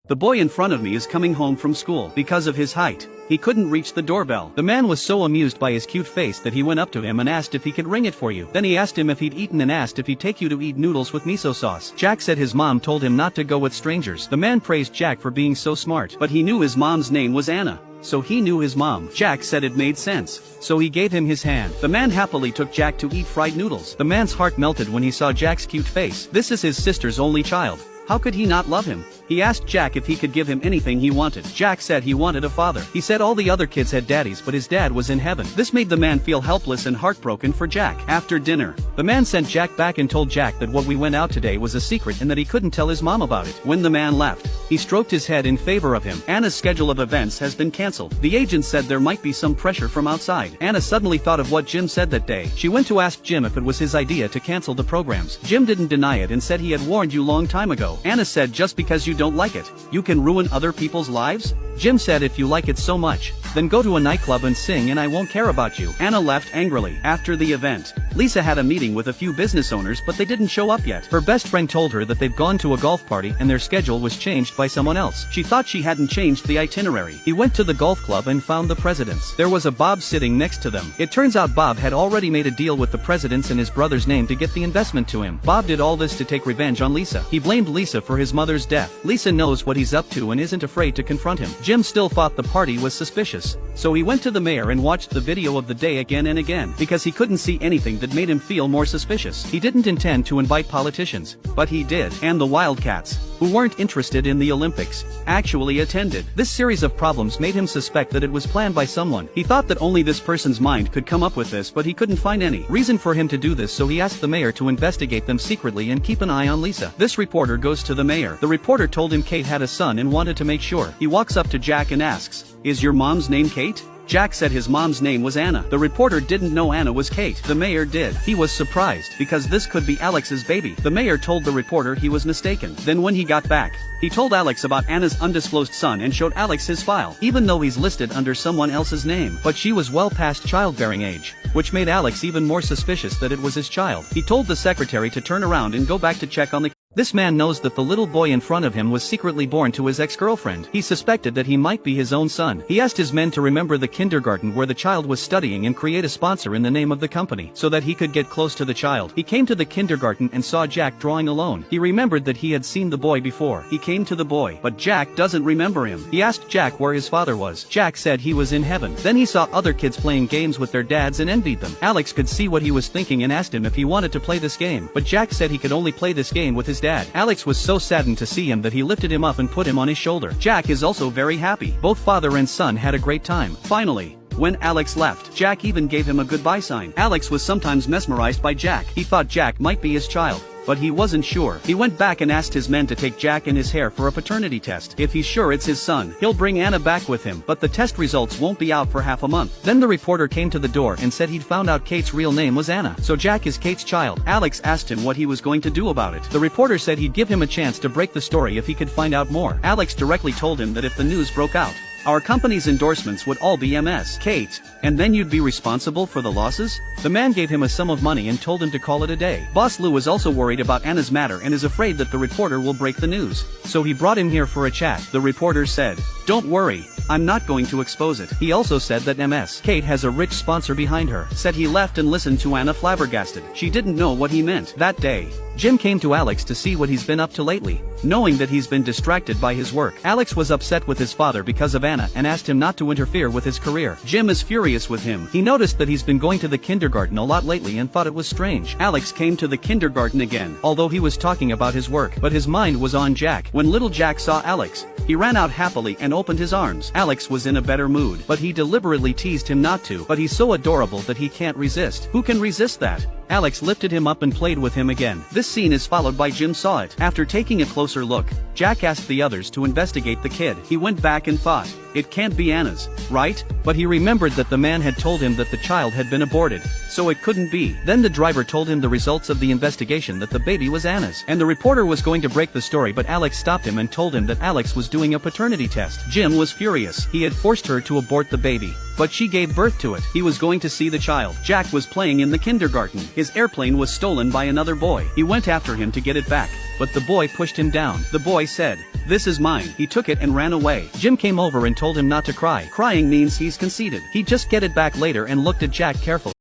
The boy in front of me is coming home from school. Because of his height, he couldn't reach the doorbell. The man was so amused by his cute face that he went up to him and asked if he could ring it for you. Then he asked him if he'd eaten and asked if he'd take you to eat noodles with miso sauce. Jack said his mom told him not to go with strangers. The man praised Jack for being so smart, but he knew his mom's name was Anna. So he knew his mom. Jack said it made sense, so he gave him his hand. The man happily took Jack to eat fried noodles. The man's heart melted when he saw Jack's cute face. This is his sister's only child. How could he not love him? He asked Jack if he could give him anything he wanted. Jack said he wanted a father. He said all the other kids had daddies, but his dad was in heaven. This made the man feel helpless and heartbroken for Jack. After dinner, the man sent Jack back and told Jack that what we went out today was a secret and that he couldn't tell his mom about it. When the man left, he stroked his head in favor of him. Anna's schedule of events has been cancelled. The agent said there might be some pressure from outside. Anna suddenly thought of what Jim said that day. She went to ask Jim if it was his idea to cancel the programs. Jim didn't deny it and said he had warned you long time ago. Anna said just because you don't like it, you can ruin other people's lives? Jim said if you like it so much, then go to a nightclub and sing and I won't care about you. Anna left angrily. After the event, Lisa had a meeting with a few business owners but they didn't show up yet. Her best friend told her that they've gone to a golf party and their schedule was changed by someone else. She thought she hadn't changed the itinerary. He went to the golf club and found the presidents. There was a Bob sitting next to them. It turns out Bob had already made a deal with the presidents in his brother's name to get the investment to him. Bob did all this to take revenge on Lisa. He blamed Lisa for his mother's death. Lisa knows what he's up to and isn't afraid to confront him. Jim still thought the party was suspicious, so he went to the mayor and watched the video of the day again and again, because he couldn't see anything that made him feel more suspicious. He didn't intend to invite politicians, but he did, and the Wildcats, who weren't interested in the Olympics, actually attended. This series of problems made him suspect that it was planned by someone. He thought that only this person's mind could come up with this, but he couldn't find any reason for him to do this, so he asked the mayor to investigate them secretly and keep an eye on Lisa. This reporter goes to the mayor. The reporter told him Kate had a son and wanted to make sure. He walks up to Jack and asks, "Is your mom's name Kate?" Jack said his mom's name was Anna. The reporter didn't know Anna was Kate. The mayor did. He was surprised, because this could be Alex's baby. The mayor told the reporter he was mistaken. Then when he got back, he told Alex about Anna's undisclosed son and showed Alex his file, even though he's listed under someone else's name. But she was well past childbearing age, which made Alex even more suspicious that it was his child. He told the secretary to turn around and go back to check on the This man knows that the little boy in front of him was secretly born to his ex-girlfriend. He suspected that he might be his own son. He asked his men to remember the kindergarten where the child was studying and create a sponsor in the name of the company, so that he could get close to the child. He came to the kindergarten and saw Jack drawing alone. He remembered that he had seen the boy before. He came to the boy, but Jack doesn't remember him. He asked Jack where his father was. Jack said he was in heaven. Then he saw other kids playing games with their dads and envied them. Alex could see what he was thinking and asked him if he wanted to play this game, but Jack said he could only play this game with his dad. Alex was so saddened to see him that he lifted him up and put him on his shoulder. Jack is also very happy. Both father and son had a great time. Finally, when Alex left, Jack even gave him a goodbye sign. Alex was sometimes mesmerized by Jack. He thought Jack might be his child, but he wasn't sure. He went back and asked his men to take Jack and his hair for a paternity test. If he's sure it's his son, he'll bring Anna back with him, but the test results won't be out for half a month. Then the reporter came to the door and said he'd found out Kate's real name was Anna, so Jack is Kate's child. Alex asked him what he was going to do about it. The reporter said he'd give him a chance to break the story if he could find out more. Alex directly told him that if the news broke out, our company's endorsements would all be MS. Kate, and then you'd be responsible for the losses? The man gave him a sum of money and told him to call it a day. Boss Lou is also worried about Anna's matter and is afraid that the reporter will break the news, so he brought him here for a chat. The reporter said, "Don't worry, I'm not going to expose it." He also said that MS. Kate has a rich sponsor behind her. Said he left and listened to Anna flabbergasted. She didn't know what he meant. That day, Jim came to Alex to see what he's been up to lately, knowing that he's been distracted by his work. Alex was upset with his father because of Anna and asked him not to interfere with his career. Jim is furious with him. He noticed that he's been going to the kindergarten a lot lately and thought it was strange. Alex came to the kindergarten again, although he was talking about his work, but his mind was on Jack. When little Jack saw Alex, he ran out happily and opened his arms. Alex was in a better mood, but he deliberately teased him not to. But he's so adorable that he can't resist. Who can resist that? Alex lifted him up and played with him again. This scene is followed by Jim saw it. After taking a closer look, Jack asked the others to investigate the kid. He went back and thought, it can't be Anna's, right? But he remembered that the man had told him that the child had been aborted, so it couldn't be. Then the driver told him the results of the investigation, that the baby was Anna's. And the reporter was going to break the story, but Alex stopped him and told him that Alex was doing a paternity test. Jim was furious. He had forced her to abort the baby, but she gave birth to it. He was going to see the child. Jack was playing in the kindergarten. His airplane was stolen by another boy. He went after him to get it back, but the boy pushed him down. The boy said, This is mine. He took it and ran away. Jim came over and told him not to cry. Crying means he's conceited. He'd just get it back later and looked at Jack carefully.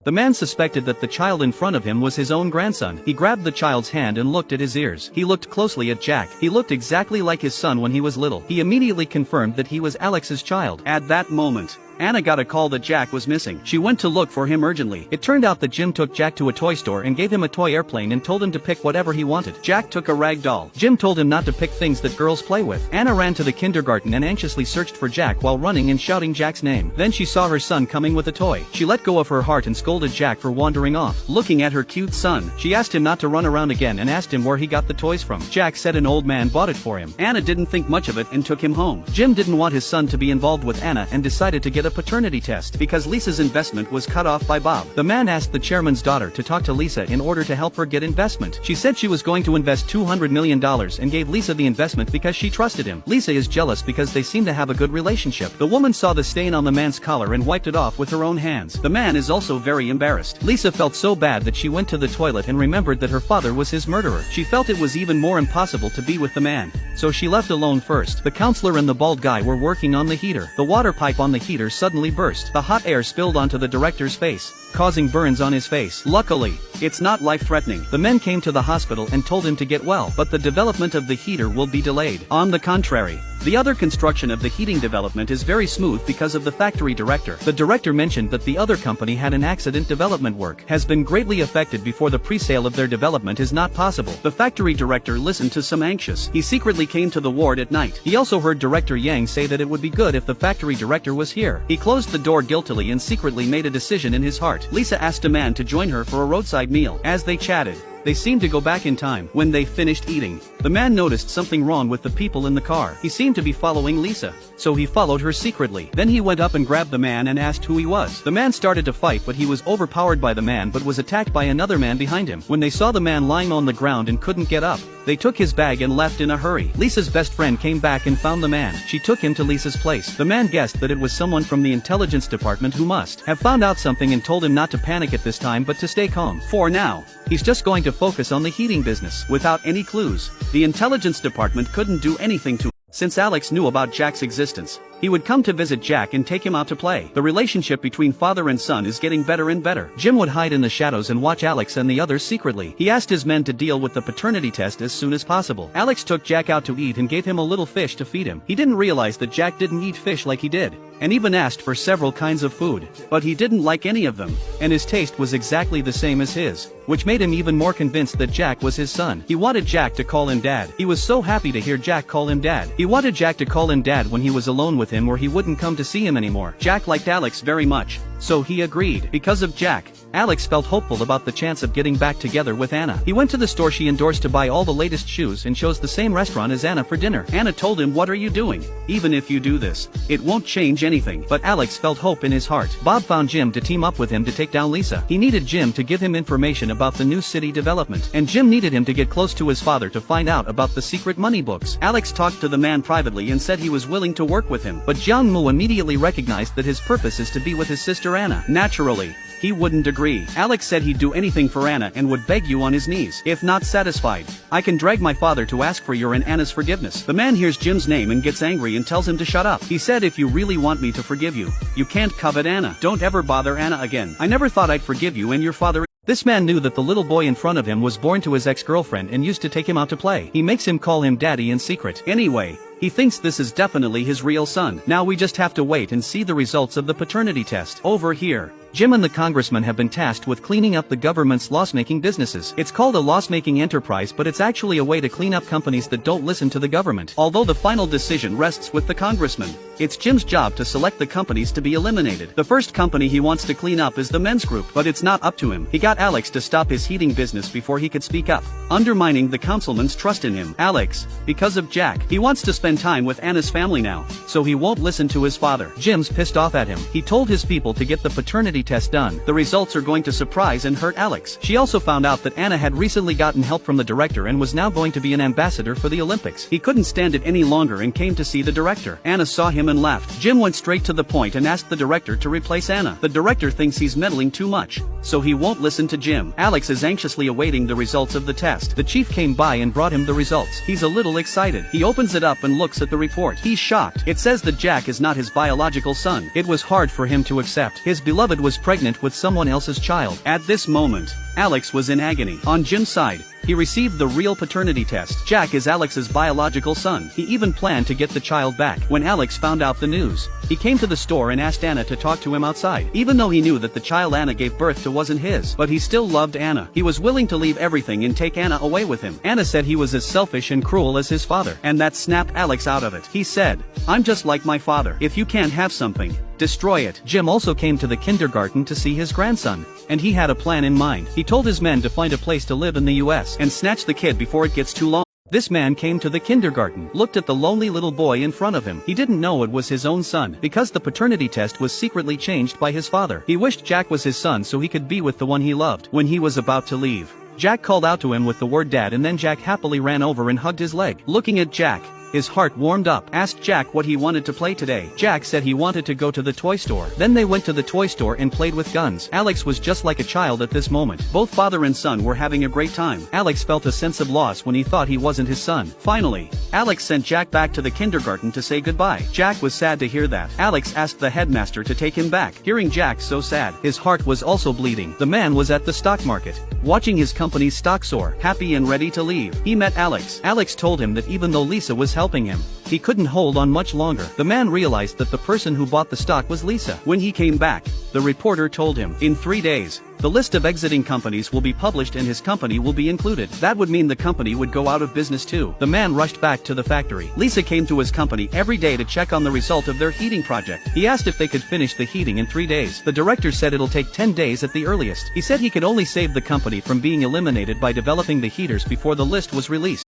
The man suspected that the child in front of him was his own grandson. He grabbed the child's hand and looked at his ears. He looked closely at Jack. He looked exactly like his son when he was little. He immediately confirmed that he was Alex's child. At that moment, Anna got a call that Jack was missing. She went to look for him urgently. It turned out that Jim took Jack to a toy store and gave him a toy airplane and told him to pick whatever he wanted. Jack took a rag doll. Jim told him not to pick things that girls play with. Anna ran to the kindergarten and anxiously searched for Jack while running and shouting Jack's name. Then she saw her son coming with a toy. She let go of her heart and scolded Jack for wandering off. Looking at her cute son, she asked him not to run around again and asked him where he got the toys from. Jack said an old man bought it for him. Anna didn't think much of it and took him home. Jim didn't want his son to be involved with Anna and decided to get a paternity test because Lisa's investment was cut off by Bob. The man asked the chairman's daughter to talk to Lisa in order to help her get investment. She said she was going to invest $200 million and gave Lisa the investment because she trusted him. Lisa is jealous because they seem to have a good relationship. The woman saw the stain on the man's collar and wiped it off with her own hands. The man is also very embarrassed. Lisa felt so bad that she went to the toilet and remembered that her father was his murderer. She felt it was even more impossible to be with the man, so she left alone first. The counselor and the bald guy were working on the heater. The water pipe on the heater suddenly burst. The hot air spilled onto the director's face, causing burns on his face. Luckily, it's not life-threatening. The men came to the hospital and told him to get well, but the development of the heater will be delayed. On the contrary, the other construction of the heating development is very smooth because of the factory director. The director mentioned that the other company had an accident. Development work has been greatly affected before the pre-sale of their development is not possible. The factory director listened to some anxious. He secretly came to the ward at night. He also heard Director Yang say that it would be good if the factory director was here. He closed the door guiltily and secretly made a decision in his heart. Lisa asked a man to join her for a roadside meal. As they chatted, they seemed to go back in time. When they finished eating, the man noticed something wrong with the people in the car. He seemed to be following Lisa, so he followed her secretly. Then he went up and grabbed the man and asked who he was. The man started to fight, but he was overpowered by the man but was attacked by another man behind him. When they saw the man lying on the ground and couldn't get up, they took his bag and left in a hurry. Lisa's best friend came back and found the man. She took him to Lisa's place. The man guessed that it was someone from the intelligence department who must have found out something and told him not to panic at this time but to stay calm. For now, he's just going to focus on the heating business. Without any clues, the intelligence department couldn't do anything to him. Since Alex knew about Jack's existence, he would come to visit Jack and take him out to play. The relationship between father and son is getting better and better. Jim would hide in the shadows and watch Alex and the others secretly. He asked his men to deal with the paternity test as soon as possible. Alex took Jack out to eat and gave him a little fish to feed him. He didn't realize that Jack didn't eat fish like he did, and even asked for several kinds of food, but he didn't like any of them, and his taste was exactly the same as his, which made him even more convinced that Jack was his son. He wanted Jack to call him Dad. He was so happy to hear Jack call him Dad. He wanted Jack to call him Dad when he was alone with him or he wouldn't come to see him anymore. Jack liked Alex very much, so he agreed. Because of Jack, Alex felt hopeful about the chance of getting back together with Anna. He went to the store she endorsed to buy all the latest shoes and chose the same restaurant as Anna for dinner. Anna told him, "What are you doing? Even if you do this, it won't change anything." But Alex felt hope in his heart. Bob found Jim to team up with him to take down Lisa. He needed Jim to give him information about the new city development, and Jim needed him to get close to his father to find out about the secret money books. Alex talked to the man privately and said he was willing to work with him, but Jiang Mu immediately recognized that his purpose is to be with his sister Anna. Naturally, he wouldn't agree. Alex said he'd do anything for Anna and would beg you on his knees. If not satisfied, I can drag my father to ask for your and Anna's forgiveness. The man hears Jim's name and gets angry and tells him to shut up. He said, "If you really want me to forgive you, you can't covet Anna. Don't ever bother Anna again. I never thought I'd forgive you and your father." This man knew that the little boy in front of him was born to his ex-girlfriend and used to take him out to play. He makes him call him Daddy in secret. Anyway, he thinks this is definitely his real son. Now we just have to wait and see the results of the paternity test. Over here, Jim and the congressman have been tasked with cleaning up the government's loss-making businesses. It's called a loss-making enterprise, but it's actually a way to clean up companies that don't listen to the government. Although the final decision rests with the congressman, it's Jim's job to select the companies to be eliminated. The first company he wants to clean up is the men's group, but it's not up to him. He got Alex to stop his heating business before he could speak up, undermining the councilman's trust in him. Alex, because of Jack, he wants to spend time with Anna's family now, so he won't listen to his father. Jim's pissed off at him. He told his people to get the paternity test done. The results are going to surprise and hurt Alex. She also found out that Anna had recently gotten help from the director and was now going to be an ambassador for the Olympics. He couldn't stand it any longer and came to see the director. Anna saw him and left. Jim went straight to the point and asked the director to replace Anna. The director thinks he's meddling too much, so he won't listen to Jim. Alex is anxiously awaiting the results of the test. The chief came by and brought him the results. He's a little excited. He opens it up and looks at the report. He's shocked. It says that Jack is not his biological son. It was hard for him to accept. His beloved was pregnant with someone else's child. At this moment, Alex was in agony. On Jim's side, he received the real paternity test. Jack is Alex's biological son. He even planned to get the child back. When Alex found out the news, he came to the store and asked Anna to talk to him outside. Even though he knew that the child Anna gave birth to wasn't his, but he still loved Anna. He was willing to leave everything and take Anna away with him. Anna said he was as selfish and cruel as his father, and that snapped Alex out of it. He said, "I'm just like my father. If you can't have something, destroy it." Jim also came to the kindergarten to see his grandson, and he had a plan in mind. He told his men to find a place to live in the US and snatch the kid before it gets too long. This man came to the kindergarten, looked at the lonely little boy in front of him. He didn't know it was his own son, because the paternity test was secretly changed by his father. He wished Jack was his son so he could be with the one he loved. When he was about to leave, Jack called out to him with the word dad, and then Jack happily ran over and hugged his leg. Looking at Jack, his heart warmed up. Asked Jack what he wanted to play today. Jack said he wanted to go to the toy store. Then they went to the toy store and played with guns. Alex was just like a child at this moment. Both father and son were having a great time. Alex felt a sense of loss when he thought he wasn't his son. Finally, Alex sent Jack back to the kindergarten to say goodbye. Jack was sad to hear that. Alex asked the headmaster to take him back. Hearing Jack so sad, his heart was also bleeding. The man was at the stock market, watching his company's stock soar, happy and ready to leave. He met Alex. Alex told him that even though Lisa was helping him, he couldn't hold on much longer. The man realized that the person who bought the stock was Lisa. When he came back, the reporter told him, in 3 days, the list of exiting companies will be published and his company will be included. That would mean the company would go out of business too. The man rushed back to the factory. Lisa came to his company every day to check on the result of their heating project. He asked if they could finish the heating in 3 days. The director said it'll take 10 days at the earliest. He said he could only save the company from being eliminated by developing the heaters before the list was released.